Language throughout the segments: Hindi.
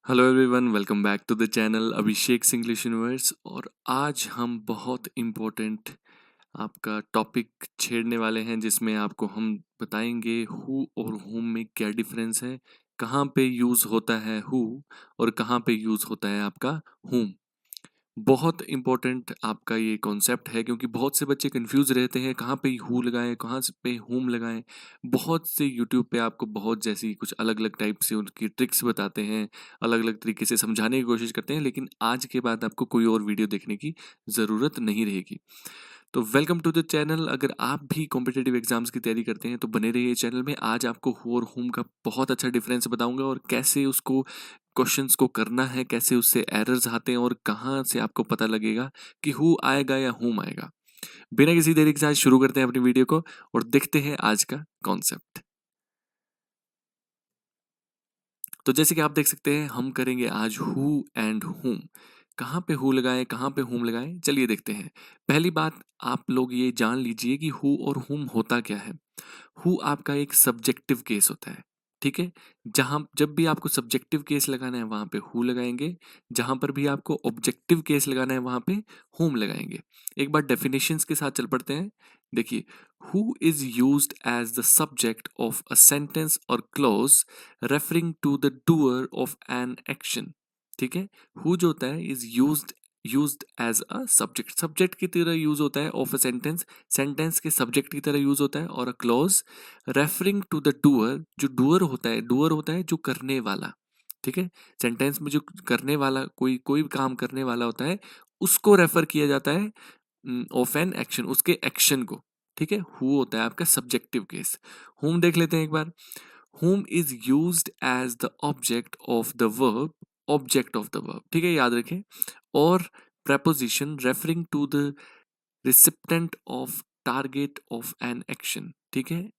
Hello everyone, welcome back to the channel Abhishek English universe. और आज हम बहुत इम्पोर्टेंट आपका टॉपिक छेड़ने वाले हैं, जिसमें आपको हम बताएंगे हु और हुम में क्या डिफरेंस है, कहाँ पे यूज़ होता है हु और कहाँ पे यूज़ होता है आपका हुम। बहुत इम्पोर्टेंट आपका ये कॉन्सेप्ट है, क्योंकि बहुत से बच्चे कंफ्यूज रहते हैं कहाँ पे हु लगाएं, कहाँ पे हुम लगाएं। बहुत से यूट्यूब पे आपको बहुत जैसी कुछ अलग अलग टाइप से उनकी ट्रिक्स बताते हैं, अलग अलग तरीके से समझाने की कोशिश करते हैं, लेकिन आज के बाद आपको कोई और वीडियो देखने की ज़रूरत नहीं रहेगी। तो वेलकम टू द चैनल। अगर आप भी कॉम्पिटेटिव एग्जाम्स की तैयारी करते हैं तो बने रहिए चैनल में। आज आपको हु और हुम का बहुत अच्छा डिफरेंस बताऊंगा, और कैसे उसको क्वेश्चंस को करना है, कैसे उससे एरर्स आते हैं, और कहाँ से आपको पता लगेगा कि हु आएगा या हुम आएगा। बिना किसी देरी के साथ शुरू करते हैं अपनी वीडियो को और देखते हैं आज का कॉन्सेप्ट। तो जैसे कि आप देख सकते हैं, हम करेंगे आज हु एंड हुम। कहाँ पे हु लगाएं, कहाँ पे हुम लगाएं, चलिए देखते हैं। पहली बात, आप लोग ये जान लीजिए कि हु और हुम होता क्या है। हु आपका एक सब्जेक्टिव केस होता है, ठीक है। जहां जब भी आपको सब्जेक्टिव केस लगाना है वहां पे हु लगाएंगे, जहां पर भी आपको ऑब्जेक्टिव केस लगाना है वहां पे हुम लगाएंगे। एक बार डेफिनेशंस के साथ चल पड़ते हैं। देखिए, who is used as the subject of a sentence और clause referring to the doer of an action. ठीक है, हु जो होता है is used as a subject, subject की तरह यूज होता है ऑफ अ सेंटेंस, सेंटेंस के सब्जेक्ट की तरह यूज होता है, और a clause referring to the doer, जो डूअर होता है, डूअर होता है जो करने वाला। ठीक है, सेंटेंस में जो करने वाला, कोई कोई काम करने वाला होता है, उसको रेफर किया जाता है ऑफ एन एक्शन, उसके एक्शन को। ठीक है, हु होता है आपका सब्जेक्टिव केस। हुम देख लेते हैं एक बार। Whom is used as the object of the verb, object of the verb, ठीक है, याद रखें। और preposition referring to the recipient of target of an action। ठीक है,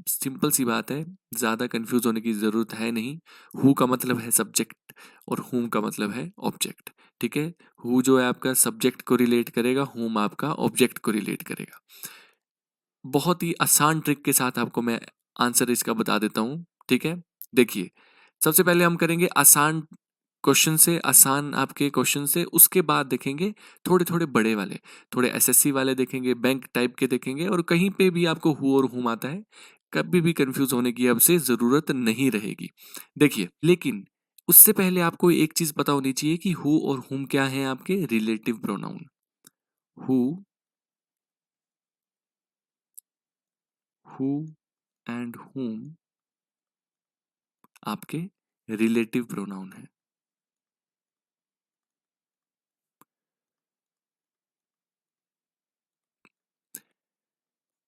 सिंपल सी बात है, ज़्यादा कंफ्यूज होने की ज़रूरत है नहीं। हु का मतलब है सब्जेक्ट और हुम का मतलब है ऑब्जेक्ट। ठीक है, हु जो है आपका सब्जेक्ट को रिलेट करेगा, हुम आपका ऑब्जेक्ट को रिलेट करेगा। बहुत ही आसान ट्रिक के साथ आपको मैं आंसर इसका बता देता हूँ। ठीक है, देखिए, सबसे पहले हम करेंगे आसान क्वेश्चन से, आसान आपके क्वेश्चन से, उसके बाद देखेंगे थोड़े थोड़े बड़े वाले, थोड़े एसएससी वाले देखेंगे, बैंक टाइप के देखेंगे, और कहीं पे भी आपको हु और हुम आता है, कभी भी कंफ्यूज होने की अब से ज़रूरत नहीं रहेगी। देखिए, लेकिन उससे पहले आपको एक चीज़ पता होनी चाहिए कि हु और हुम क्या है, आपके relative pronoun. Who who and हुम आपके रिलेटिव प्रोनाउन है।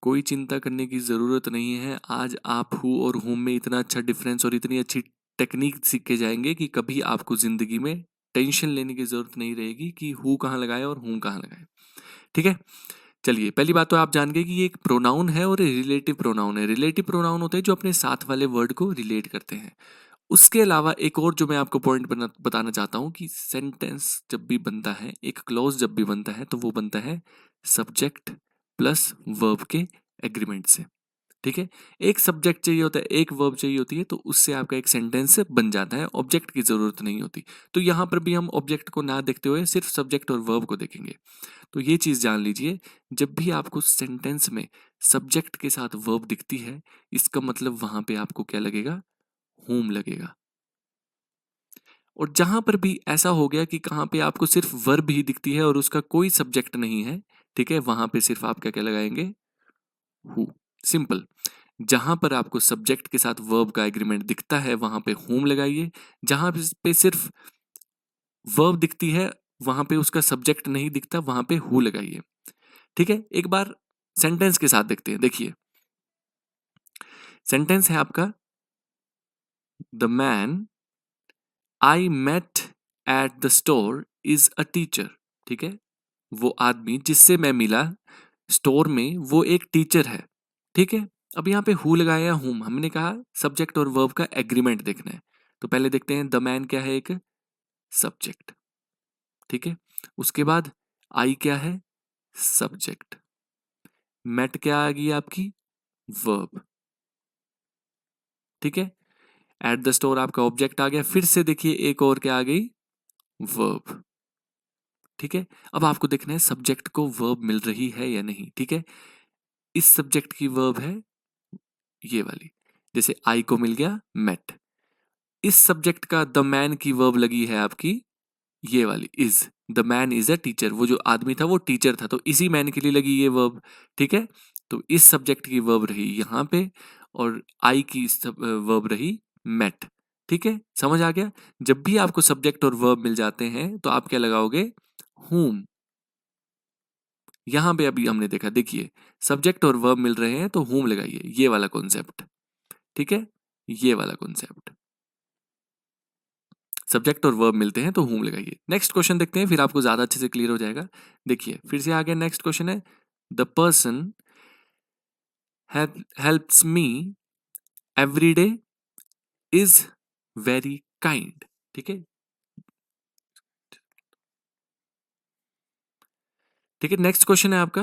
कोई चिंता करने की ज़रूरत नहीं है। आज आप हु और हुम में इतना अच्छा डिफरेंस और इतनी अच्छी टेक्निक सीख के जाएंगे कि कभी आपको ज़िंदगी में टेंशन लेने की ज़रूरत नहीं रहेगी कि हु कहाँ लगाए और हुम कहाँ लगाए। ठीक है, चलिए, पहली बात तो आप जान गए कि ये एक प्रोनाउन है और रिलेटिव प्रोनाउन है। रिलेटिव प्रोनाउन होते हैं जो अपने साथ वाले वर्ड को रिलेट करते हैं। उसके अलावा एक और जो मैं आपको पॉइंट बताना चाहता हूँ कि सेंटेंस जब भी बनता है, एक क्लॉज जब भी बनता है, तो वो बनता है सब्जेक्ट प्लस वर्ब के एग्रीमेंट से। ठीक है, एक सब्जेक्ट चाहिए होता है, एक वर्ब चाहिए होती है, तो उससे आपका एक सेंटेंस बन जाता है, ऑब्जेक्ट की जरूरत नहीं होती। तो यहाँ पर भी हम ऑब्जेक्ट को ना देखते हुए सिर्फ सब्जेक्ट और वर्ब को देखेंगे। तो ये चीज़ जान लीजिए, जब भी आपको सेंटेंस में सब्जेक्ट के साथ वर्ब दिखती है, इसका मतलब वहां पे आपको क्या लगेगा, होम लगेगा। और जहां पर भी ऐसा हो गया कि कहाँ पे आपको सिर्फ वर्ब ही दिखती है और उसका कोई सब्जेक्ट नहीं है, ठीक है, वहां पे सिर्फ आप क्या क्या लगाएंगे, हु। सिंपल। जहां पर आपको सब्जेक्ट के साथ वर्ब का एग्रीमेंट दिखता है वहां पे होम लगाइए। जहां पे सिर्फ वर्ब दिखती है, वहां पे उसका सब्जेक्ट नहीं दिखता, वहां पे हु लगाइए। ठीक है, एक बार सेंटेंस के साथ देखते हैं। देखिए, सेंटेंस है आपका, the man I met at the store is a teacher. ठीक है, वो आदमी जिससे मैं मिला स्टोर में, वो एक टीचर है। ठीक है, अब यहाँ पे हु लगाया हुम, हमने कहा सब्जेक्ट और वर्ब का एग्रीमेंट देखना है। तो पहले देखते हैं, द मैन क्या है, एक सब्जेक्ट। ठीक है, उसके बाद आई क्या है, सब्जेक्ट। मेट क्या आ गई आपकी, वर्ब। ठीक है, एट द स्टोर आपका ऑब्जेक्ट आ गया। फिर से देखिए एक और क्या आ गई, वर्ब। ठीक है, अब आपको देखना है सब्जेक्ट को वर्ब मिल रही है या नहीं। ठीक है, इस सब्जेक्ट की वर्ब है ये वाली, जैसे आई को मिल गया मेट। इस सब्जेक्ट का द मैन की वर्ब लगी है आपकी ये वाली is. The man is a teacher, वो जो आदमी था वो टीचर था, तो इसी मैन के लिए लगी ये वर्ब। ठीक है, तो इस सब्जेक्ट की वर्ब रही यहाँ पे, और आई की वर्ब रही मेट। ठीक है, समझ आ गया। जब भी आपको सब्जेक्ट और वर्ब मिल जाते हैं तो आप क्या लगाओगे, whom। यहां पे अभी हमने देखा, देखिए सब्जेक्ट और वर्ब मिल रहे हैं तो whom लगाइए, ये वाला कॉन्सेप्ट। ठीक है, ये वाला कॉन्सेप्ट, सब्जेक्ट और वर्ब मिलते हैं तो whom लगाइए। नेक्स्ट क्वेश्चन देखते हैं, फिर आपको ज्यादा अच्छे से क्लियर हो जाएगा। देखिए फिर से आगे नेक्स्ट क्वेश्चन है, the person helps me every day is very kind. ठीक है, ठीक है, नेक्स्ट क्वेश्चन है आपका,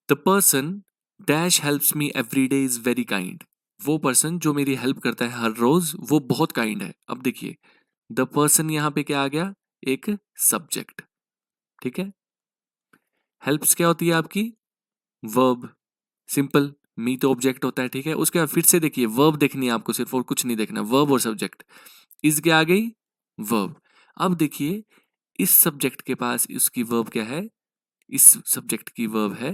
the person dash helps me every day is very kind. वो पर्सन जो मेरी हेल्प करता है हर रोज वो बहुत काइंड है। अब देखिए द पर्सन यहां पे क्या आ गया, एक सब्जेक्ट। ठीक है, हेल्प्स क्या होती है आपकी, वर्ब, सिंपल। मी तो ऑब्जेक्ट होता है। ठीक है, उसके बाद फिर से देखिए वर्ब देखनी है आपको सिर्फ, और कुछ नहीं देखना, वर्ब और सब्जेक्ट। इज क्या आ गई, वर्ब। अब देखिए इस सब्जेक्ट के पास उसकी वर्ब क्या है, इस सब्जेक्ट की वर्ब है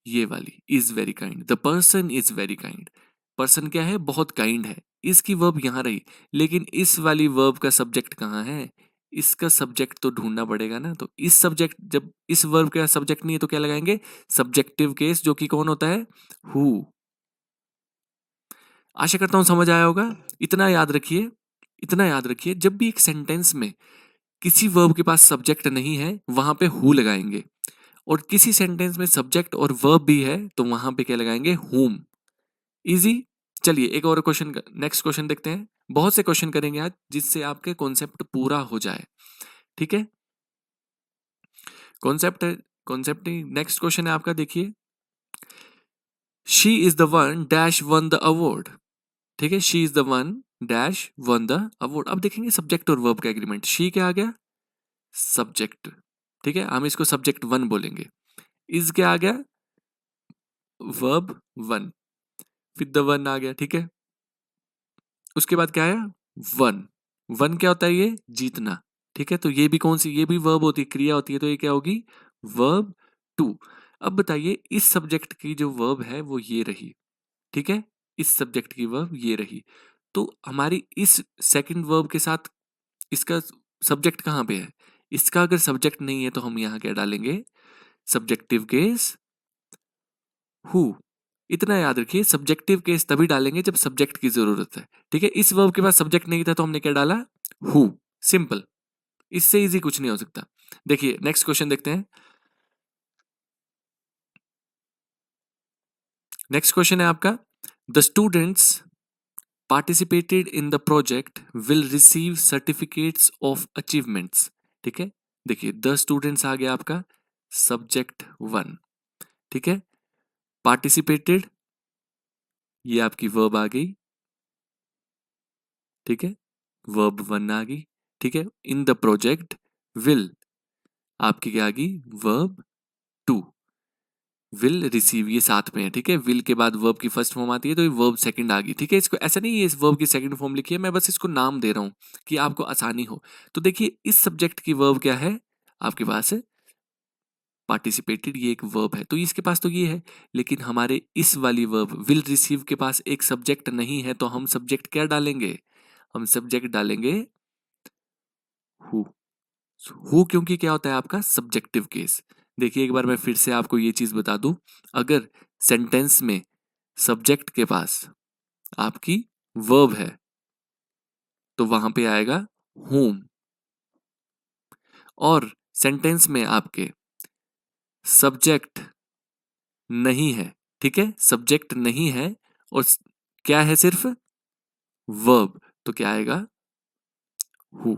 ये वाली, is very kind. The person is very kind, person क्या है, बहुत काइंड है। इसकी वर्ब यहां रही, लेकिन इस वाली वर्ब का सब्जेक्ट कहाँ है, इसका सब्जेक्ट तो ढूंढना पड़ेगा ना। तो इस सब्जेक्ट, जब इस वर्ब का सब्जेक्ट नहीं है तो क्या लगाएंगे, सब्जेक्टिव केस, जो कि कौन होता है, हु। आशा करता हूं समझ आया होगा। इतना याद रखिए, इतना याद रखिए, जब भी एक सेंटेंस में किसी वर्ब के पास सब्जेक्ट नहीं है वहां पे हु लगाएंगे, और किसी सेंटेंस में सब्जेक्ट और वर्ब भी है तो वहां पे क्या लगाएंगे, हुम। इजी। चलिए एक और क्वेश्चन, नेक्स्ट क्वेश्चन देखते हैं। बहुत से क्वेश्चन करेंगे आज जिससे आपके कॉन्सेप्ट पूरा हो जाए। ठीक है, कॉन्सेप्ट है, कॉन्सेप्ट ही नेक्स्ट क्वेश्चन है आपका। देखिए she is the one dash one the award. ठीक है, she is the one dash one the award. अब देखेंगे सब्जेक्ट और वर्ब का एग्रीमेंट, शी क्या आ गया, सब्जेक्ट। ठीक है, हम इसको सब्जेक्ट वन बोलेंगे। इज क्या आ गया, वर्ब वन, फिर द वन आ गया। ठीक है, उसके बाद क्या आया, वन। वन क्या होता है, ये जीतना। ठीक है, तो ये भी कौन सी, ये भी वर्ब होती है, क्रिया होती है, तो ये क्या होगी, वर्ब टू। अब बताइए इस सब्जेक्ट की जो वर्ब है वो ये रही। ठीक है, इस सब्जेक्ट की वर्ब ये रही, तो हमारी इस सेकंड वर्ब के साथ इसका सब्जेक्ट कहाँ पे है, इसका अगर सब्जेक्ट नहीं है तो हम यहाँ क्या डालेंगे, सब्जेक्टिव केस हु। इतना याद रखिए, सब्जेक्टिव केस तभी डालेंगे जब सब्जेक्ट की जरूरत है। ठीक है, इस वर्ब के पास सब्जेक्ट नहीं था तो हमने क्या डाला, हु। सिंपल, इससे इजी कुछ नहीं हो सकता। देखिए नेक्स्ट क्वेश्चन देखते हैं। नेक्स्ट क्वेश्चन है आपका, the students participated in the project will receive certificates of achievements. ठीक है, देखिए द स्टूडेंट्स आ गया आपका सब्जेक्ट वन। ठीक है, पार्टिसिपेटेड ये आपकी वर्ब आ गई। ठीक है, वर्ब वन आ गई। ठीक है, इन द प्रोजेक्ट विल आपकी क्या आ गई, वर्ब टू। विल रिसीव ये साथ में है। ठीक है, विल के बाद वर्ब की फर्स्ट फॉर्म आती है तो ये वर्ब सेकंड आ गई। ठीक है, इसको ऐसा नहीं है इस वर्ब की सेकंड फॉर्म लिखी है, मैं बस इसको नाम दे रहा हूं कि आपको आसानी हो। तो देखिए इस सब्जेक्ट की वर्ब क्या है आपके पास, पार्टिसिपेटेड, ये एक वर्ब है तो इसके पास तो ये है, लेकिन हमारे इस वाली वर्ब विल रिसीव के पास एक सब्जेक्ट नहीं है, तो हम सब्जेक्ट क्या डालेंगे, हम सब्जेक्ट डालेंगे हु। हु क्योंकि क्या होता है आपका सब्जेक्टिव केस। देखिए एक बार मैं फिर से आपको ये चीज बता दूं, अगर सेंटेंस में सब्जेक्ट के पास आपकी वर्ब है तो वहां पे आएगा whom, और सेंटेंस में आपके सब्जेक्ट नहीं है। ठीक है, सब्जेक्ट नहीं है और क्या है, सिर्फ वर्ब, तो क्या आएगा, हु।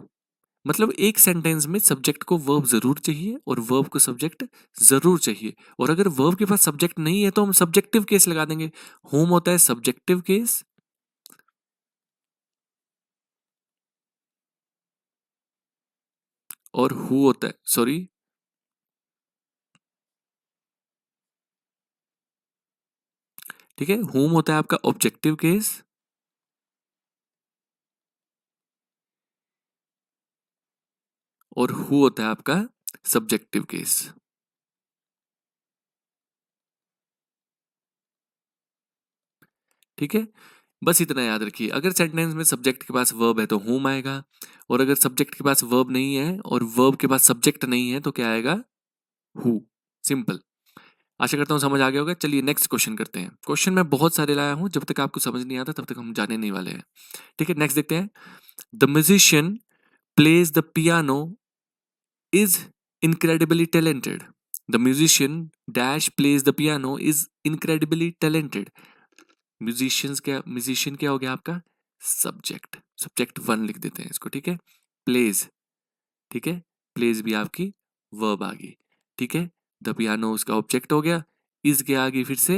मतलब एक सेंटेंस में सब्जेक्ट को वर्ब जरूर चाहिए और वर्ब को सब्जेक्ट जरूर चाहिए, और अगर वर्ब के पास सब्जेक्ट नहीं है तो हम सब्जेक्टिव केस लगा देंगे। होम होता है सब्जेक्टिव केस, और हु होता है, सॉरी, ठीक है, whom होता है आपका ऑब्जेक्टिव केस और हु होता है आपका सब्जेक्टिव केस। ठीक है, बस इतना याद रखिए। अगर सेंटेंस में सब्जेक्ट के पास वर्ब है तो whom आएगा, और अगर सब्जेक्ट के पास वर्ब नहीं है और वर्ब के पास सब्जेक्ट नहीं है तो क्या आएगा, who। सिंपल। आशा करता हूँ समझ आ गया होगा। चलिए नेक्स्ट क्वेश्चन करते हैं। क्वेश्चन मैं बहुत सारे लाया हूँ, जब तक आपको समझ नहीं आता तब तक हम जाने नहीं वाले हैं। ठीक है, नेक्स्ट देखते हैं। The musician plays the piano is incredibly talented. The musician dash plays the piano is incredibly talented. Musician क्या हो गया आपका, सब्जेक्ट। सब्जेक्ट वन लिख देते हैं इसको, ठीक है। प्लेज, ठीक है, प्लेज भी आपकी वर्ब आ गई, ठीक है। द पियानो उसका ऑब्जेक्ट हो गया, इज के आगे फिर से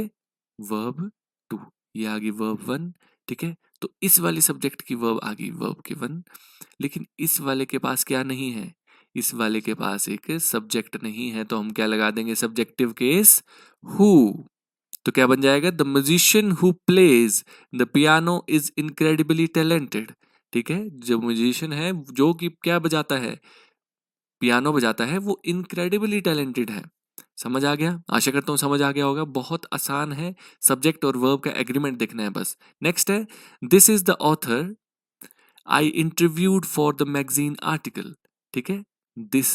वर्ब टू, ये आ गई वर्ब वन, ठीक है। तो इस वाले सब्जेक्ट की वर्ब आ गई वर्ब के वन, लेकिन इस वाले के पास क्या नहीं है, इस वाले के पास एक सब्जेक्ट नहीं है, तो हम क्या लगा देंगे, सब्जेक्टिव केस हु। तो क्या बन जाएगा, the musician who plays the piano is incredibly talented. ठीक है, जो म्यूजिशियन है जो कि क्या बजाता है, पियानो बजाता है, वो इनक्रेडिबली टैलेंटेड है। समझ आ गया, आशा करता हूँ समझ आ गया होगा। बहुत आसान है, सब्जेक्ट और वर्ब का एग्रीमेंट देखना है बस। नेक्स्ट है, this is the author I interviewed for the magazine article. ठीक है, दिस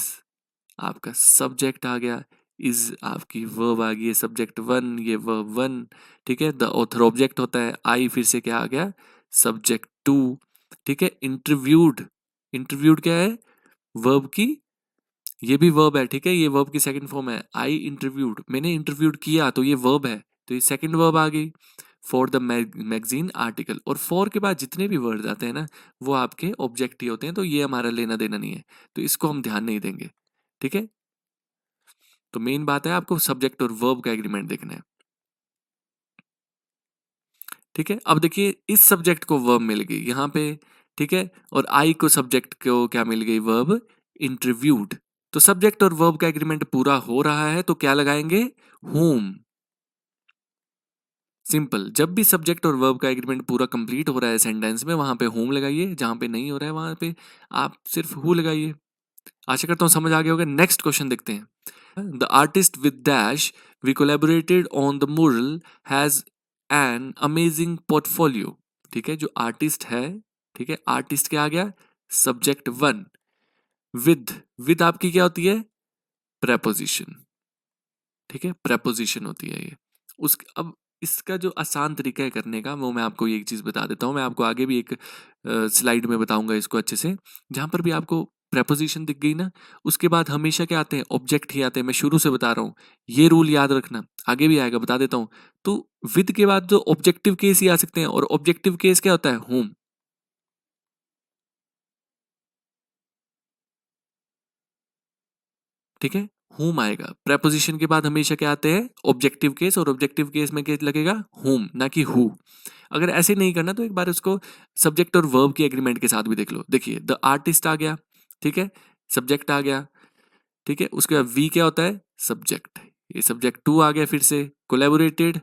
आपका सब्जेक्ट आ गया, इज आपकी वर्ब आ गई है, सब्जेक्ट वन, ये वर्ब वन, ठीक है। द ऑथर ऑब्जेक्ट होता है, आई फिर से क्या आ गया, सब्जेक्ट टू, ठीक है। इंटरव्यूड, इंटरव्यूड क्या है, वर्ब की, ये भी वर्ब है, ठीक है, ये वर्ब की सेकंड फॉर्म है। आई इंटरव्यूड, मैंने इंटरव्यूड किया, तो ये वर्ब है, तो ये सेकंड वर्ब आ गई। फॉर द मैगजीन आर्टिकल, और फॉर के बाद जितने भी वर्ड आते हैं ना, वो आपके ऑब्जेक्ट ही होते हैं, तो ये हमारा लेना देना नहीं है, तो इसको हम ध्यान नहीं देंगे, ठीक है। तो मेन बात है आपको सब्जेक्ट और वर्ब का एग्रीमेंट देखना है, ठीक है। अब देखिए, इस सब्जेक्ट को वर्ब मिल गई यहाँ पे, ठीक है, और आई को सब्जेक्ट को क्या मिल गई, वर्ब इंटरव्यूड। तो सब्जेक्ट और वर्ब का एग्रीमेंट पूरा हो रहा है, तो क्या लगाएंगे, whom। सिंपल, जब भी सब्जेक्ट और वर्ब का एग्रीमेंट पूरा कंप्लीट हो रहा है सेंटेंस में, वहां पे whom लगाइए, जहां पे नहीं हो रहा है वहां पे आप सिर्फ who लगाइए। आशा करता हूँ समझ आ गया होगा। नेक्स्ट क्वेश्चन देखते हैं। The artist with dash we collaborated on the mural has an amazing portfolio. ठीक है, जो आर्टिस्ट है, ठीक है, आर्टिस्ट क्या आ गया, सब्जेक्ट वन। विद, विद आपकी क्या होती है, प्रेपोजिशन, ठीक है, प्रेपोजिशन होती है ये। उस अब इसका जो आसान तरीका है करने का, वो मैं आपको एक चीज़ बता देता हूँ। मैं आपको आगे भी एक स्लाइड में बताऊंगा इसको अच्छे से। जहाँ पर भी आपको प्रेपोजिशन दिख गई ना, उसके बाद हमेशा क्या आते हैं, ऑब्जेक्ट ही आते हैं। मैं शुरू से बता रहा हूँ, ये रूल याद रखना, आगे भी आएगा, बता देता हूँ। तो विद के बाद जो ऑब्जेक्टिव केस ही आ सकते हैं, और ऑब्जेक्टिव केस क्या होता है, होम, ठीक है। होम आएगा, प्रेपोजिशन के बाद हमेशा क्या आते हैं, ऑब्जेक्टिव केस, और ऑब्जेक्टिव केस में क्या लगेगा, होम, ना कि हु। अगर ऐसे नहीं करना तो एक बार उसको सब्जेक्ट और वर्ब की एग्रीमेंट के साथ भी देख लो। देखिए, द आर्टिस्ट आ गया, ठीक है, सब्जेक्ट आ गया, ठीक है। उसके बाद वी क्या होता है, सब्जेक्ट, ये सब्जेक्ट टू आ गया, फिर से कोलैबोरेटेड,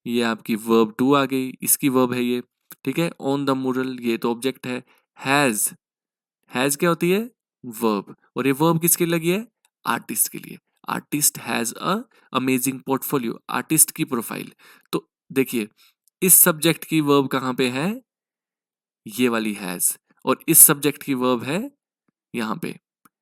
ये आपकी वर्ब टू आ गई, इसकी वर्ब है ये, ठीक है। ऑन द मुरल, ये तो ऑब्जेक्ट है। हैज, हैज क्या होती है, वर्ब, और ये वर्ब किसके लिए लगी है, आर्टिस्ट के लिए। Artist has a amazing portfolio, artist की प्रोफाइल। तो देखिए, इस सब्जेक्ट की वर्ब कहाँ पे है, ये वाली हैज, और इस सब्जेक्ट की वर्ब है यहाँ पे।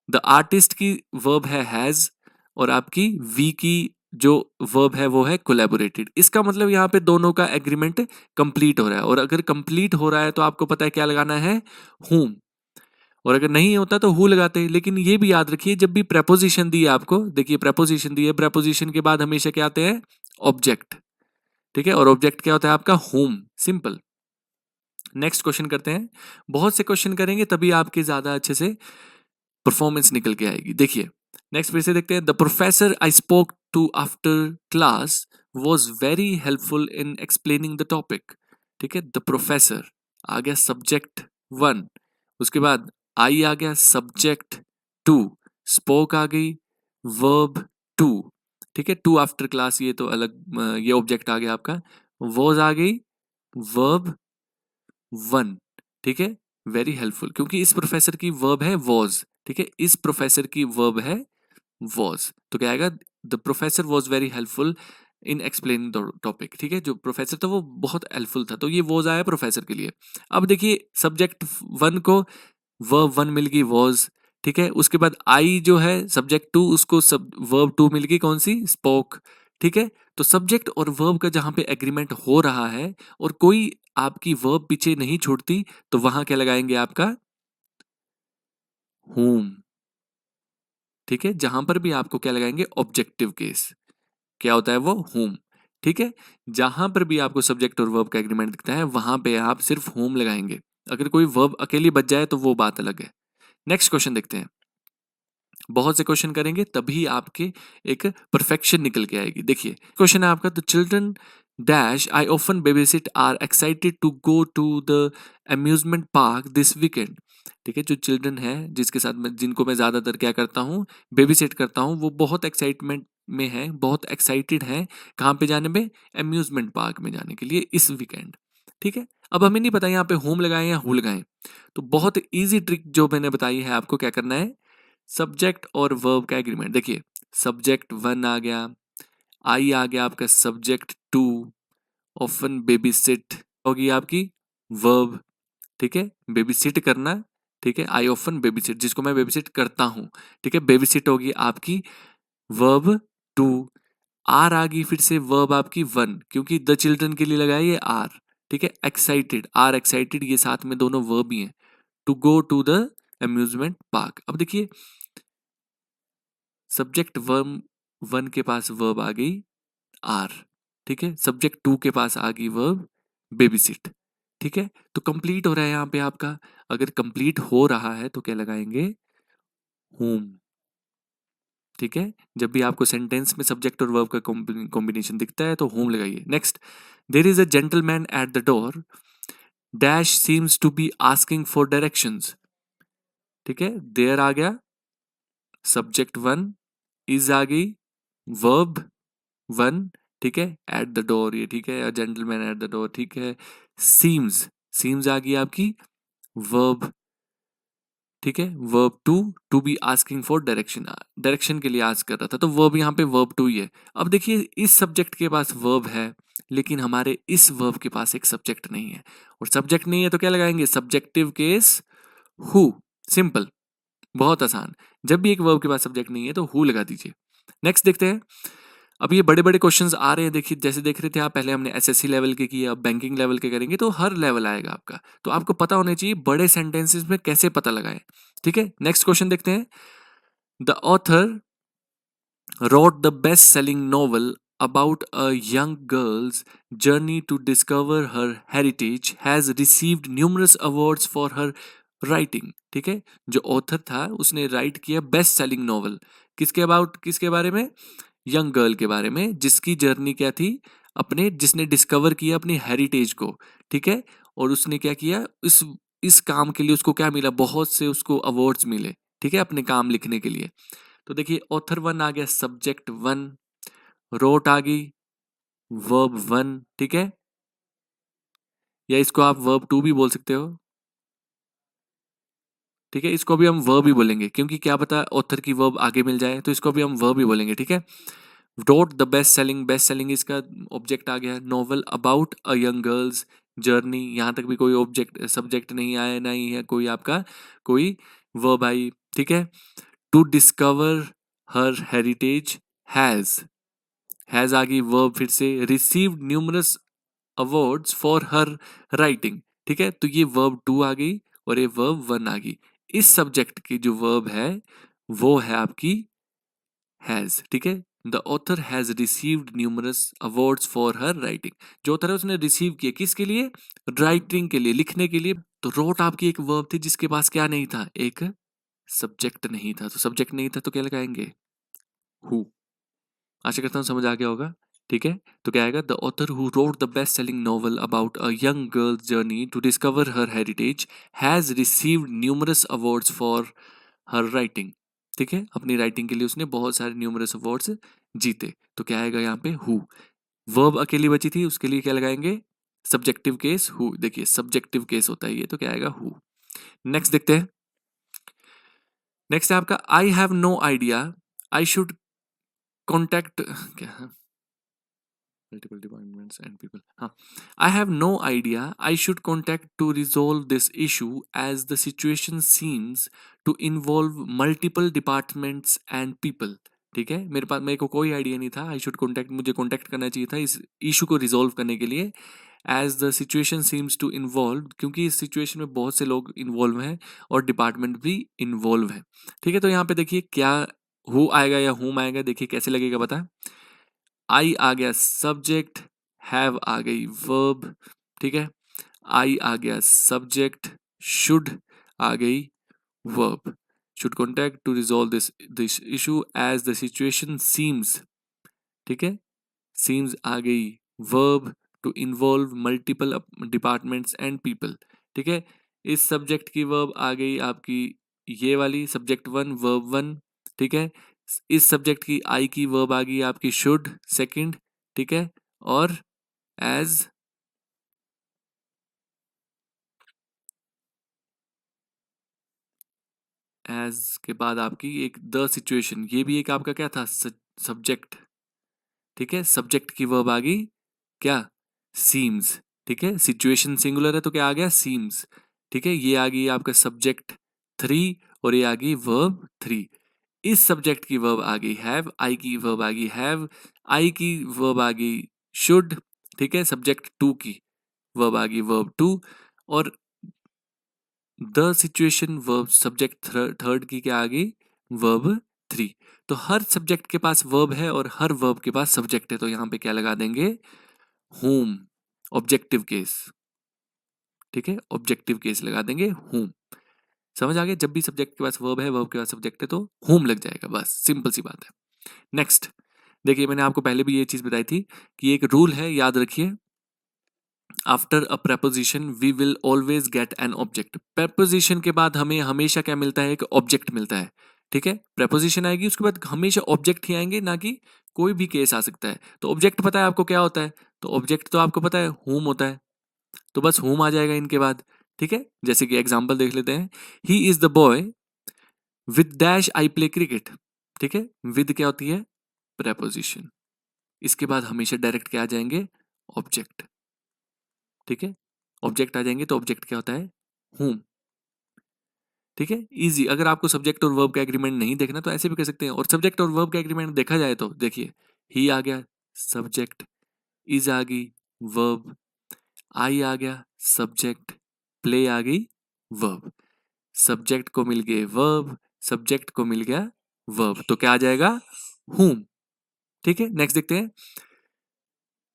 द आर्टिस्ट की वर्ब है हैज, और आपकी वी की जो वर्ब है वो है कोलैबोरेटेड। इसका मतलब यहाँ पे दोनों का एग्रीमेंट कंप्लीट हो रहा है, और अगर कंप्लीट हो रहा है तो आपको पता है क्या लगाना है, whom। और अगर नहीं होता तो हु लगाते हैं। लेकिन ये भी याद रखिए, जब भी प्रेपोजिशन दी है आपको, देखिए प्रेपोजिशन दी है, प्रेपोजिशन के बाद हमेशा क्या आते हैं, ऑब्जेक्ट, ठीक है, और ऑब्जेक्ट क्या होता है आपका, होम। सिंपल। नेक्स्ट क्वेश्चन करते हैं। बहुत से क्वेश्चन करेंगे तभी आपके ज्यादा अच्छे से परफॉर्मेंस निकल के आएगी। देखिए, नेक्स्ट फिर से देखते हैं। The professor I spoke to after class was very helpful in explaining the topic. ठीक है, द प्रोफेसर आ गया, सब्जेक्ट वन, उसके बाद आई आ गया, सब्जेक्ट टू, स्पोक आ गई, वर्ब टू, ठीक है, टू आफ्टर क्लास, ये तो अलग, ये ऑब्जेक्ट आ गया आपका। वॉज आ गई, वर्ब वन, ठीक है, वेरी हेल्पफुल, क्योंकि इस प्रोफेसर की वर्ब है वॉज, ठीक है, इस प्रोफेसर की वर्ब है वॉज, तो क्या आएगा, the professor was very helpful in explaining the topic, ठीक है, जो प्रोफेसर था वो बहुत हेल्पफुल था, तो ये वॉज आया प्रोफेसर के लिए। अब देखिए सब्जेक्ट वन को वर्ब वन मिल गई वॉज, ठीक है, उसके बाद आई जो है सब्जेक्ट टू, उसको सब वर्ब टू मिल गई, कौन सी, स्पोक, ठीक है। तो सब्जेक्ट और वर्ब का जहां पे एग्रीमेंट हो रहा है और कोई आपकी वर्ब पीछे नहीं छूटती, तो वहां क्या लगाएंगे, आपका whom, ठीक है, जहां पर भी आपको क्या लगाएंगे, ऑब्जेक्टिव केस, क्या होता है वो, whom, ठीक है, जहां पर भी आपको सब्जेक्ट और वर्ब का एग्रीमेंट दिखता है वहां पे आप सिर्फ whom लगाएंगे। अगर कोई वर्ब अकेली बच जाए तो वो बात अलग है। नेक्स्ट क्वेश्चन देखते हैं, बहुत से क्वेश्चन करेंगे तभी आपके एक परफेक्शन निकल के आएगी। देखिए क्वेश्चन है आपका, the children dash I often babysit are excited to go to the amusement park this weekend, ठीक है, जो चिल्ड्रन है जिसके साथ मैं, जिनको मैं ज्यादातर क्या करता हूँ, बेबीसिट करता हूँ, वो बहुत एक्साइटमेंट में है, बहुत एक्साइटेड है, कहाँ पे जाने में, अम्यूजमेंट पार्क में जाने के लिए इस वीकेंड, ठीक है। अब हमें नहीं पता यहाँ पे होम लगाएं या हु लगाएं, तो बहुत इजी ट्रिक जो मैंने बताई है आपको, क्या करना है, सब्जेक्ट और वर्ब का एग्रीमेंट। देखिए सब्जेक्ट वन आ गया, आई आ गया आपका subject two, often babysit होगी आपकी वर्ब, ठीक है, बेबी सिट करना, ठीक है, आई ऑफन बेबी सिट, जिसको मैं बेबी सिट करता हूँ, ठीक है, बेबी सिट होगी आपकी वर्ब टू, आर आ गई फिर से वर्ब आपकी वन, क्योंकि द चिल्ड्रन के लिए लगाया ये आर, ठीक है, एक्साइटेड, आर एक्साइटेड, ये साथ में दोनों वर्ब ही हैं, to go to the amusement park. अब देखिए सब्जेक्ट वर्ब वन के पास वर्ब आ गई आर, ठीक है, सब्जेक्ट टू के पास आ गई वर्ब बेबी सिट, ठीक है, तो कंप्लीट हो रहा है यहाँ पे आपका। अगर कंप्लीट हो रहा है तो क्या लगाएंगे, होम, ठीक है, जब भी आपको सेंटेंस में सब्जेक्ट और वर्ब का कॉम्बिनेशन दिखता है तो होम लगाइए। Next, there is a gentleman at the door dash seems to be asking for directions, ठीक है, देयर आ गया सब्जेक्ट वन, इज आ गई वर्ब वन, ठीक है, एट द डोर, ये ठीक है, जेंटलमैन एट द डोर, ठीक है, सीम्स, सीम्स आ गई आपकी वर्ब, ठीक है, verb two, to be asking for direction, direction के लिए आस्क कर रहा था, तो वर्ब यहाँ पे वर्ब टू ही है। अब देखिए इस सब्जेक्ट के पास वर्ब है, लेकिन हमारे इस वर्ब के पास एक सब्जेक्ट नहीं है, और सब्जेक्ट नहीं है तो क्या लगाएंगे, सब्जेक्टिव केस हु, सिंपल, बहुत आसान, जब भी एक वर्ब के पास सब्जेक्ट नहीं है तो हु लगा दीजिए। नेक्स्ट देखते हैं, अब ये बड़े बड़े क्वेश्चंस आ रहे हैं, देखिए जैसे देख रहे थे आप, पहले हमने एसएससी लेवल के किए, अब बैंकिंग लेवल के करेंगे, तो हर लेवल आएगा आपका, तो आपको पता होना चाहिए बड़े सेंटेंसेस में कैसे पता लगाएं, ठीक है। नेक्स्ट क्वेश्चन देखते हैं, the author wrote the best selling novel about a young girl's journey to discover her heritage has received numerous awards for her writing, ठीक है, जो ऑथर था उसने राइट किया बेस्ट सेलिंग नॉवल, किसके अबाउट, किसके बारे में, यंग गर्ल के बारे में, जिसकी जर्नी क्या थी, अपने, जिसने डिस्कवर किया अपनी हेरिटेज को, ठीक है, और उसने क्या किया, इस काम के लिए उसको क्या मिला, बहुत से उसको अवार्ड्स मिले, ठीक है, अपने काम लिखने के लिए। तो देखिए ऑथर वन आ गया सब्जेक्ट वन, रोट आ गई वर्ब वन, ठीक है, या इसको आप वर्ब टू भी बोल सकते हो, ठीक है, इसको भी हम वर्ब ही बोलेंगे, क्योंकि क्या पता ऑथर की वर्ब आगे मिल जाए, तो इसको भी हम वर्ब ही बोलेंगे, ठीक है। रोट द बेस्ट सेलिंग इसका ऑब्जेक्ट आ गया, novel about a young girl's journey, यहाँ तक भी कोई ऑब्जेक्ट सब्जेक्ट नहीं आया, ना ही है कोई आपका कोई वर्ब आई, ठीक है। To discover her heritage has आ गई वर्ब फिर से, received numerous awards for her writing, ठीक है, तो ये वर्ब टू आ गई और ये वर्ब वन आ गई। इस सब्जेक्ट की जो वर्ब है वो है आपकी हैज, ठीक है, the author has received numerous awards for her writing, जो ऑथर है उसने रिसीव किया किसके लिए, राइटिंग के लिए, लिखने के लिए। तो रोट आपकी एक वर्ब थी जिसके पास क्या नहीं था, एक सब्जेक्ट नहीं था, तो सब्जेक्ट नहीं था तो क्या लगाएंगे, हु। आशा करता हूँ समझ आ गया होगा, ठीक है, तो क्या आएगा, the author who wrote the best selling novel about a young girl's journey to discover her heritage has received numerous awards for her writing, ठीक है, अपनी राइटिंग के लिए उसने बहुत सारे न्यूमरस अवार्ड्स जीते। तो क्या आएगा यहाँ पे? हु। वर्ब अकेली बची थी, उसके लिए क्या लगाएंगे? Subjective case who. देखिए सब्जेक्टिव केस होता है ये, तो क्या आएगा? हु। नेक्स्ट देखते हैं। नेक्स्ट है आपका I have no idea I should contact, क्या है? Multiple departments and people. हाँ, I have no idea I should contact to resolve this issue as the situation seems to involve multiple departments and people. ठीक है, मेरे को कोई आइडिया नहीं था। आई शुड कॉन्टैक्ट, मुझे कॉन्टैक्ट करना चाहिए था इस इशू को रिजोल्व करने के लिए। As the situation seems to involve, क्योंकि इस सिचुएशन में बहुत से लोग इन्वॉल्व हैं और डिपार्टमेंट भी इन्वॉल्व है। ठीक है, तो यहाँ पे देखिए क्या हु आएगा या हुम आएगा, देखिए कैसे लगेगा बता। आई आ गया सब्जेक्ट, हैव आ गई वर्ब, ठीक है, आई आ गया सब्जेक्ट, शुड आ गई verb. Should contact to resolve this issue as the situation seems, ठीक है, सीम्स आ गई verb to involve multiple departments and people. ठीक है, इस सब्जेक्ट की वर्ब आ गई आपकी ये वाली सब्जेक्ट वन वर्ब वन। ठीक है, इस सब्जेक्ट की आई की वर्ब आ गई आपकी शुड सेकंड। ठीक है, और एज के बाद आपकी एक द सिचुएशन, ये भी एक आपका क्या था? सब्जेक्ट। ठीक है, सब्जेक्ट की वर्ब आ गई क्या? सीम्स। ठीक है, सिचुएशन सिंगुलर है तो क्या आ गया? सीम्स। ठीक है, ये आ गई आपका सब्जेक्ट थ्री और ये आ गई वर्ब थ्री। इस सब्जेक्ट की वर्ब आ गई हैव, आई की वर्ब आ गई हैव, आई की वर्ब आ गई शुड। ठीक है, सब्जेक्ट टू की वर्ब आ गई वर्ब टू, और the situation verb subject third की क्या आ गई? Verb three. तो हर सब्जेक्ट के पास वर्ब है और हर वर्ब के पास सब्जेक्ट है, तो यहां पे क्या लगा देंगे? Home, objective case. ठीक है, ऑब्जेक्टिव केस लगा देंगे होम। समझ आ गया? जब भी सब्जेक्ट के पास वर्ब है, वर्ब के पास सब्जेक्ट है, तो होम लग जाएगा, बस सिंपल सी बात है। नेक्स्ट देखिए, मैंने आपको पहले भी ये चीज बताई थी कि एक रूल है, याद रखिए। After a preposition we will always get an object. preposition के बाद हमें हमेशा क्या मिलता है? एक ऑब्जेक्ट मिलता है। ठीक है, preposition आएगी उसके बाद हमेशा ऑब्जेक्ट ही आएंगे, ना कि कोई भी केस आ सकता है। तो ऑब्जेक्ट पता है आपको क्या होता है? तो ऑब्जेक्ट तो आपको पता है हुम होता है, तो बस हुम आ जाएगा इनके बाद। ठीक है, जैसे कि एग्जाम्पल देख लेते हैं। He is the boy with dash I play cricket. ठीक है, विद क्या होती है? preposition। इसके बाद हमेशा डायरेक्ट क्या आ जाएंगे? ऑब्जेक्ट। ठीक है, ऑब्जेक्ट आ जाएंगे तो ऑब्जेक्ट क्या होता है? हूम। ठीक है, इजी। अगर आपको सब्जेक्ट और वर्ब का एग्रीमेंट नहीं देखना तो ऐसे भी कर सकते हैं। और सब्जेक्ट और वर्ब का एग्रीमेंट देखा जाए तो देखिए, ही आ गया सब्जेक्ट, इज आ गई वर्ब, आई आ गया सब्जेक्ट, प्ले आ गई वर्ब। सब्जेक्ट को मिल गए वर्ब, सब्जेक्ट को मिल गया वर्ब, तो क्या आ जाएगा? हूम। ठीक है, नेक्स्ट देखते हैं।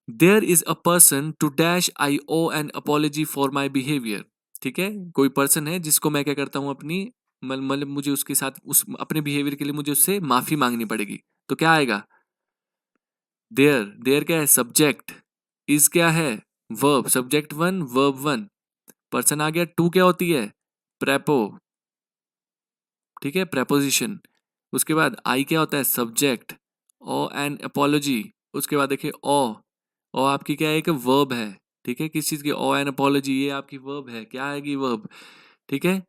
There is a person to dash I owe an apology for my behaviour. ठीक है, कोई पर्सन है जिसको मैं क्या करता हूं अपनी मतलब मुझे उसके साथ उस अपने बिहेवियर के लिए मुझे उससे माफी मांगनी पड़ेगी, तो क्या आएगा? देयर। देयर क्या है? सब्जेक्ट। इज क्या है? Verb, subject one verb one, person आ गया टू, क्या होती है? प्रेपो। ठीक है, प्रेपोजिशन। उसके बाद आई क्या होता है? सब्जेक्ट। ओ एन अपॉलॉजी, उसके बाद देखिए ओ आपकी क्या है? एक वर्ब है। ठीक है, किस चीज की? ओ एन अपॉलॉजी, ये आपकी वर्ब है। क्या आएगी वर्ब? ठीक है,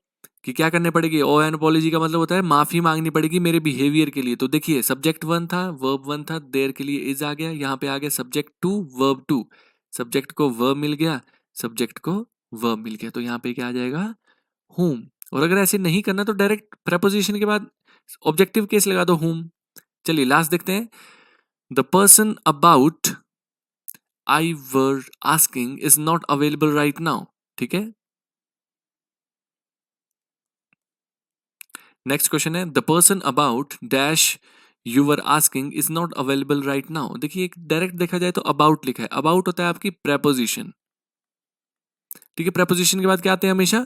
कि क्या करने पड़ेगी? ओ एन अपॉलॉजी का मतलब होता है माफी मांगनी पड़ेगी मेरे बिहेवियर के लिए। तो देखिए सब्जेक्ट वन था, वर्ब वन था, देर के लिए इज आ गया, यहाँ पे आ गया subject two verb two. Subject को वर्ब मिल गया, सब्जेक्ट को वर्ब मिल गया, तो यहाँ पे क्या आ जाएगा? whom। और अगर ऐसे नहीं करना तो डायरेक्ट preposition के बाद ऑब्जेक्टिव केस लगा दो whom। चलिए लास्ट देखते हैं। The person about I were asking is not available right now. ठीक है, नेक्स्ट क्वेश्चन है the person about dash you were asking is not available right now. देखिए डायरेक्ट देखा जाए तो अबाउट लिखा है, अबाउट होता है आपकी preposition। ठीक है, preposition के बाद क्या आते हैं? हमेशा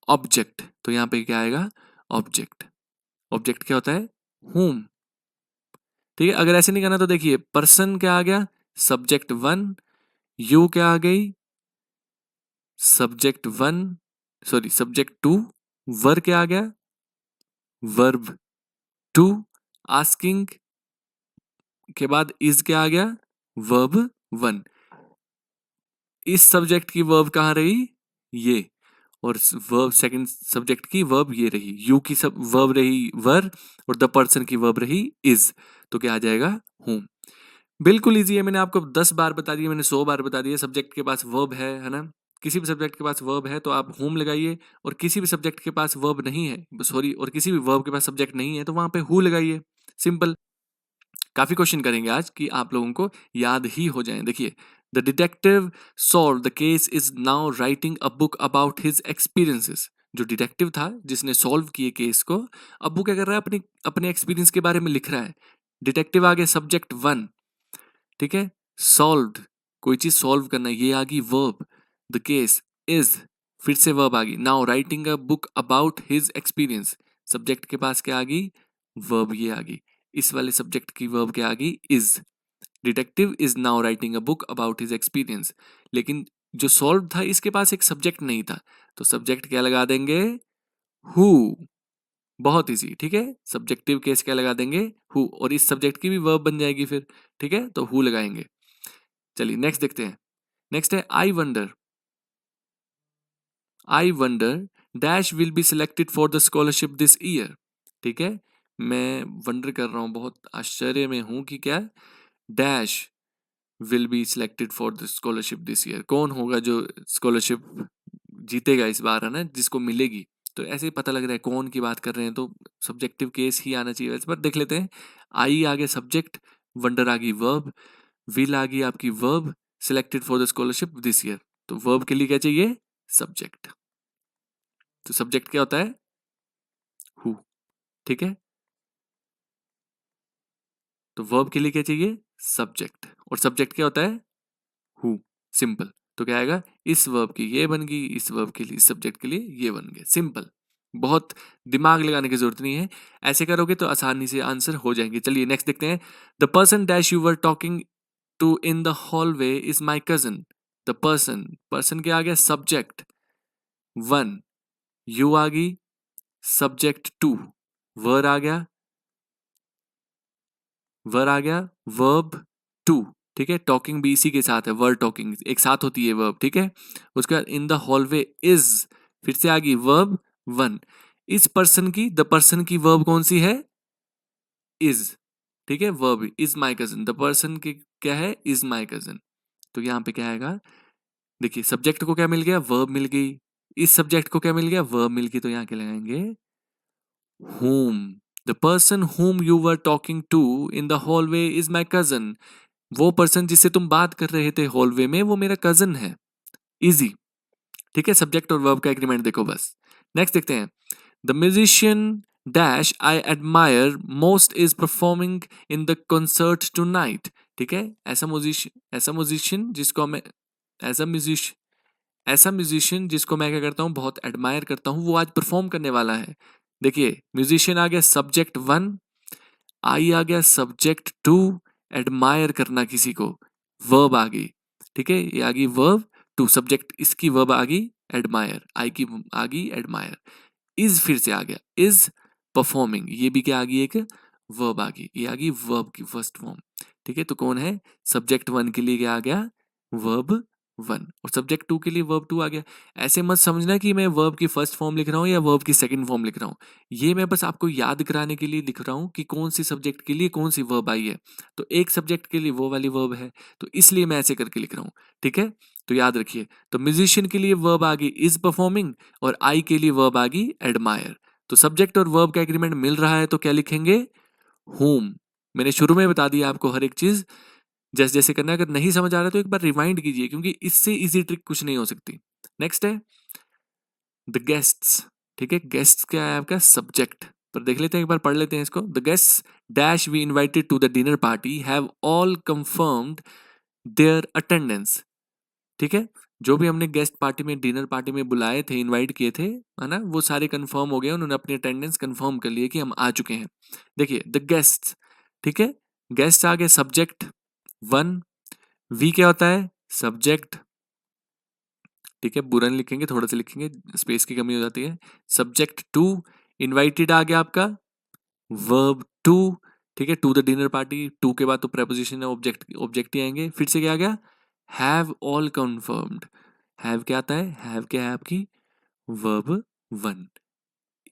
ऑब्जेक्ट। तो यहाँ पे क्या आएगा? ऑब्जेक्ट। ऑब्जेक्ट क्या होता है? whom। ठीक है, अगर ऐसे नहीं करना तो देखिए पर्सन क्या आ गया? सब्जेक्ट वन, यू क्या आ गई? Subject one, sorry subject two, were क्या आ गया? वर्ब टू, आस्किंग के बाद इज क्या आ गया, वर्ब 1। इस सब्जेक्ट की वर्ब कहाँ रही, ये, और वर्ब सेकंड सब्जेक्ट की वर्ब ये रही, यू की सब वर्ब रही वर, और द पर्सन की वर्ब रही इज। तो क्या आ जाएगा, हूम। बिल्कुल इजी है, मैंने आपको 10 बार बता दिया, मैंने 100 बार बता दिया। सब्जेक्ट के पास वर्ब है ना, किसी भी सब्जेक्ट के पास वर्ब है तो आप हूम लगाइए, और किसी भी सब्जेक्ट के पास वर्ब नहीं है, सॉरी, और किसी भी वर्ब के पास सब्जेक्ट नहीं है तो वहां पे हु लगाइए, सिंपल। काफी क्वेश्चन करेंगे आज कि आप लोगों को याद ही हो जाए। देखिए, the detective solve the case is now writing a book about his experiences. जो डिटेक्टिव था जिसने सॉल्व किए केस को, अब वो क्या कर रहा है, अपनी अपने एक्सपीरियंस के बारे में लिख रहा है। डिटेक्टिव आगे सब्जेक्ट 1, ठीक है। सॉल्व्ड, कोई चीज सॉल्व करना, ये आ गई वर्ब। द केस इज, फिर से वर्ब आ गई। Now writing a book about his experience, subject के पास क्या आ गई, वर्ब ये आ गई। इस वाले सब्जेक्ट की वर्ब क्या आ गई, is. Detective is now writing a book about his experience. लेकिन जो सॉल्व था इसके पास एक सब्जेक्ट नहीं था, तो सब्जेक्ट क्या लगा देंगे, हु। बहुत इजी, ठीक है। सब्जेक्टिव केस क्या लगा देंगे, हु, और इस सब्जेक्ट की भी वर्ब बन जाएगी फिर, ठीक है, तो हु लगाएंगे। चलिए नेक्स्ट देखते हैं। नेक्स्ट है I wonder. I wonder dash will be selected for the scholarship this year. ठीक है, मैं वंडर कर रहा हूं, बहुत आश्चर्य में हूं कि क्या dash will be selected for the scholarship this year, कौन होगा जो स्कॉलरशिप जीतेगा इस बार, है ना, जिसको मिलेगी। तो ऐसे ही पता लग रहा है कौन की बात कर रहे हैं, तो सब्जेक्टिव केस ही आना चाहिए। इस पर देख लेते हैं। आई आगे सब्जेक्ट, वंडर आ गई वर्ब, विल आ गई आपकी verb, selected for the scholarship this year. तो वर्ब के लिए क्या चाहिए, सब्जेक्ट। तो सब्जेक्ट क्या होता है, हु, ठीक है। तो वर्ब के लिए क्या चाहिए, सब्जेक्ट, और सब्जेक्ट क्या होता है, हु, सिंपल। तो क्या आएगा, इस वर्ब की ये बन गई, इस वर्ब के लिए, इस सब्जेक्ट के लिए ये बन गए, सिंपल। बहुत दिमाग लगाने की जरूरत नहीं है, ऐसे करोगे तो आसानी से आंसर हो जाएंगे। चलिए नेक्स्ट देखते हैं। The person dash you were talking to in the hallway is my cousin. The person, person के आ गया सब्जेक्ट 1, यू आ गई सब्जेक्ट 2, वर आ गया, वर आ गया वर्ब 2, ठीक है। टॉकिंग भी इसी के साथ है, वर्ड टॉकिंग एक साथ होती है वर्ब, ठीक है। उसके बाद इन द हॉलवे इज, फिर से आ गई वर्ब 1। इस पर्सन की, द पर्सन की वर्ब कौन सी है, इज, ठीक है। Verb is my cousin, the person की क्या है, इज माई कजन। तो यहाँ पे क्या आएगा, देखिए सब्जेक्ट को क्या मिल गया, वर्ब मिल गई। इस सब्जेक्ट को क्या मिल गया, वर्ब मिल गई, तो यहाँ क्या लगाएंगे, whom। The person whom you were talking to in the hallway is my cousin। वो पर्सन जिससे तुम बात कर रहे थे हॉलवे में, वो मेरा कजन है। इजी, ठीक है। सब्जेक्ट और वर्ब का एग्रीमेंट देखो बस। नेक्स्ट देखते हैं। The musician dash I admire most is performing in the concert tonight. ठीक है, ऐसा म्यूजिशियन जिसको मैं, ऐसा म्यूजिशियन ऐसा म्यूजिशियन जिसको मैं क्या करता हूँ, बहुत एडमायर करता हूँ, वो आज परफॉर्म करने वाला है। देखिए म्यूजिशियन आ गया सब्जेक्ट 1, आई आ गया सब्जेक्ट 2, एडमायर करना किसी को, वर्ब आ गई, ठीक है। ये आ गई वर्ब 2, सब्जेक्ट इसकी वर्ब आ गई एडमायर, आई की आ गई एडमायर। इज फिर से आ गया, इज परफॉर्मिंग, ये भी क्या आ गई, एक वर्ब आ गई, ये आ गई वर्ब की फर्स्ट फॉर्म, ठीक है। तो कौन है, सब्जेक्ट 1 के लिए क्या आ गया, वर्ब 1, और सब्जेक्ट 2 के लिए वर्ब 2 आ गया। ऐसे मत समझना कि मैं वर्ब की फर्स्ट फॉर्म लिख रहा हूँ या वर्ब की सेकंड फॉर्म लिख रहा हूँ, ये मैं बस आपको याद कराने के लिए लिख रहा हूँ कि कौन सी सब्जेक्ट के लिए कौन सी वर्ब आई है। तो एक सब्जेक्ट के लिए वो वाली वर्ब है, तो इसलिए मैं ऐसे करके लिख रहा हूँ, ठीक है। तो याद रखिए, तो म्यूजिशियन के लिए वर्ब आ गई इज परफॉर्मिंग, और आई के लिए वर्ब आ गई एडमायर। तो सब्जेक्ट और वर्ब का एग्रीमेंट मिल रहा है, तो क्या लिखेंगे, होम। मैंने शुरू में बता दिया आपको हर एक चीज जैसे जैसे करना है। अगर नहीं समझ आ रहा तो एक बार रिवाइंड कीजिए, क्योंकि इससे इजी ट्रिक कुछ नहीं हो सकती। नेक्स्ट है द गेस्ट्स। ठीक है, गेस्ट्स क्या है आपका, सब्जेक्ट। पर देख लेते हैं, एक बार पढ़ लेते हैं इसको। The guests dash we invited to the dinner party have all confirmed their attendance. ठीक है, जो भी हमने गेस्ट पार्टी में, डिनर पार्टी में बुलाए थे, इनवाइट किए थे, है ना, वो सारे कंफर्म हो गए, उन्होंने अपनी अटेंडेंस कंफर्म कर लिए कि हम आ चुके हैं। देखिए द गेस्ट, ठीक है, गेस्ट आ गए सब्जेक्ट 1, वी क्या होता है, सब्जेक्ट, ठीक है, बुरा नहीं लिखेंगे, थोड़ा सा लिखेंगे, स्पेस की कमी हो जाती है। सब्जेक्ट 2, इनवाइटेड आ गया आपका वर्ब टू, ठीक है, to the dinner party, to के बाद तो प्रेपोजिशन है, ऑब्जेक्ट ही आएंगे। फिर से क्या आ गया, हैव ऑल कंफर्म्ड। हैव क्या आता है, हैव क्या है आपकी वर्ब वन।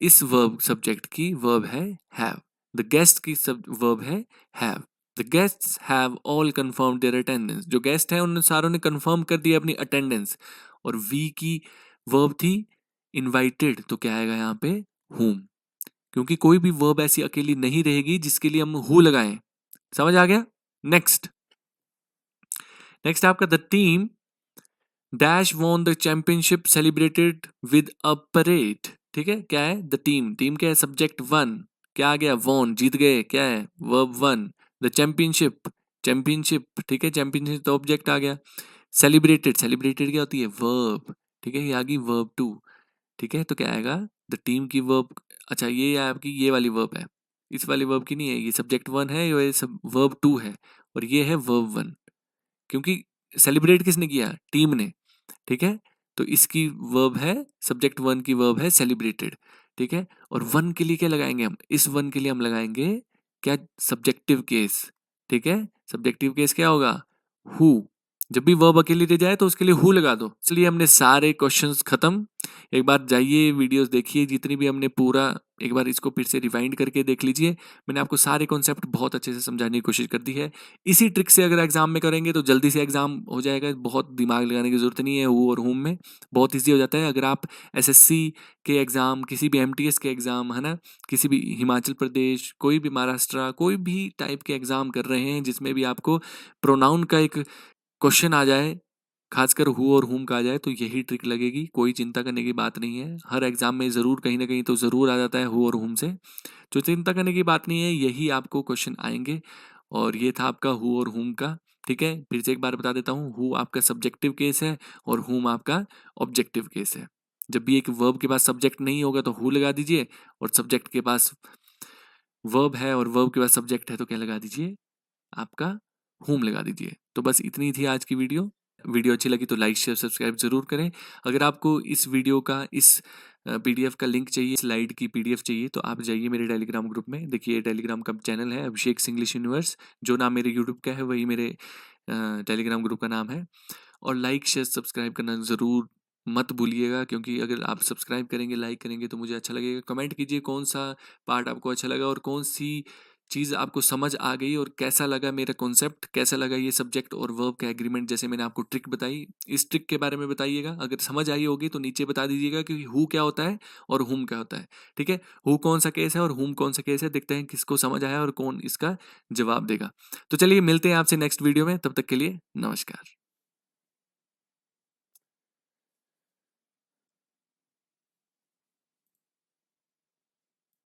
इस वर्ब सब्जेक्ट की वर्ब है हैव। द गेस्ट की सब वर्ब है have. The guests have all confirm their attendance. जो गेस्ट हैं उन सारों ने कंफर्म कर दिया अपनी अटेंडेंस। और वी की वर्ब थी इनवाइटेड, तो क्या आएगा यहाँ पे whom, क्योंकि कोई भी वर्ब ऐसी अकेली नहीं रहेगी जिसके लिए हम हु लगाएं। समझ आ गया। नेक्स्ट, नेक्स्ट आपका the team dash won the championship celebrated with a parade. ठीक है, क्या है द टीम, टीम क्या है सब्जेक्ट वन, क्या आ गया वॉन, जीत गए, क्या है verb one. The championship, championship, ठीक है, चैंपियनशिप तो ऑब्जेक्ट आ गया। सेलिब्रेटेड, सेलिब्रेटेड क्या होती है वर्ब, ठीक है, ये आ गई वर्ब टू। ठीक है, तो क्या आएगा द टीम की वर्ब, अच्छा ये आपकी ये वाली वर्ब है, इस वाली वर्ब की नहीं है, ये सब्जेक्ट वन है, ये सब वर्ब टू है, और ये है वर्ब वन। क्योंकि सेलिब्रेट किसने किया, टीम ने। ठीक है, तो इसकी वर्ब है सब्जेक्ट वन की वर्ब है सेलिब्रेटेड। ठीक है, और वन के लिए क्या लगाएंगे हम, इस वन के लिए हम लगाएंगे क्या, सब्जेक्टिव केस। ठीक है, सब्जेक्टिव केस क्या होगा हु। जब भी वर्ब अकेली रह जाए तो उसके लिए हु लगा दो। इसलिए हमने सारे क्वेश्चंस खत्म। एक बार जाइए वीडियोस देखिए जितनी भी हमने, पूरा एक बार इसको फिर से रिवाइंड करके देख लीजिए। मैंने आपको सारे कॉन्सेप्ट बहुत अच्छे से समझाने की कोशिश कर दी है। इसी ट्रिक से अगर एग्जाम में करेंगे तो जल्दी से एग्जाम हो जाएगा, बहुत दिमाग लगाने की जरूरत नहीं है। हु और हुम में बहुत ईजी हो जाता है। अगर आप एसएससी के एग्जाम, किसी भी एमटीएस के एग्जाम, है ना, किसी भी हिमाचल प्रदेश, कोई भी महाराष्ट्र, कोई भी टाइप के एग्जाम कर रहे हैं जिसमें भी आपको प्रोनाउन का एक क्वेश्चन आ जाए, खासकर हु और हुम का आ जाए, तो यही ट्रिक लगेगी। कोई चिंता करने की बात नहीं है। हर एग्जाम में ज़रूर कहीं ना कहीं तो ज़रूर आ जाता है हु और हुम से, तो चिंता करने की बात नहीं है, यही आपको क्वेश्चन आएंगे। और ये था आपका हु और हुम का। ठीक है, फिर से एक बार बता देता हूँ, हु आपका सब्जेक्टिव केस है और हुम आपका ऑब्जेक्टिव केस है। जब भी एक वर्ब के पास सब्जेक्ट नहीं होगा तो हु लगा दीजिए, और सब्जेक्ट के पास वर्ब है और वर्ब के पास सब्जेक्ट है तो क्या लगा दीजिए, आपका होम लगा दीजिए। तो बस इतनी थी आज की वीडियो। वीडियो अच्छी लगी तो लाइक शेयर सब्सक्राइब जरूर करें। अगर आपको इस वीडियो का, इस पीडीएफ का लिंक चाहिए, स्लाइड की पीडीएफ चाहिए, तो आप जाइए मेरे टेलीग्राम ग्रुप में। देखिए टेलीग्राम का चैनल है अभिषेक सिंग्लिश यूनिवर्स, जो नाम मेरे यूट्यूब का है वही मेरे टेलीग्राम ग्रुप का नाम है। और लाइक शेयर सब्सक्राइब करना ज़रूर मत भूलिएगा, क्योंकि अगर आप सब्सक्राइब करेंगे, लाइक करेंगे तो मुझे अच्छा लगेगा। कमेंट कीजिए कौन सा पार्ट आपको अच्छा लगा और कौन सी चीज़ आपको समझ आ गई और कैसा लगा मेरा कॉन्सेप्ट, कैसा लगा ये सब्जेक्ट और वर्ब का एग्रीमेंट, जैसे मैंने आपको ट्रिक बताई, इस ट्रिक के बारे में बताइएगा। अगर समझ आई होगी तो नीचे बता दीजिएगा कि हु क्या होता है और हुम क्या होता है। ठीक है, हु कौन सा केस है और हुम कौन सा केस है, देखते हैं किसको समझ आया और कौन इसका जवाब देगा। तो चलिए मिलते हैं आपसे नेक्स्ट वीडियो में, तब तक के लिए नमस्कार।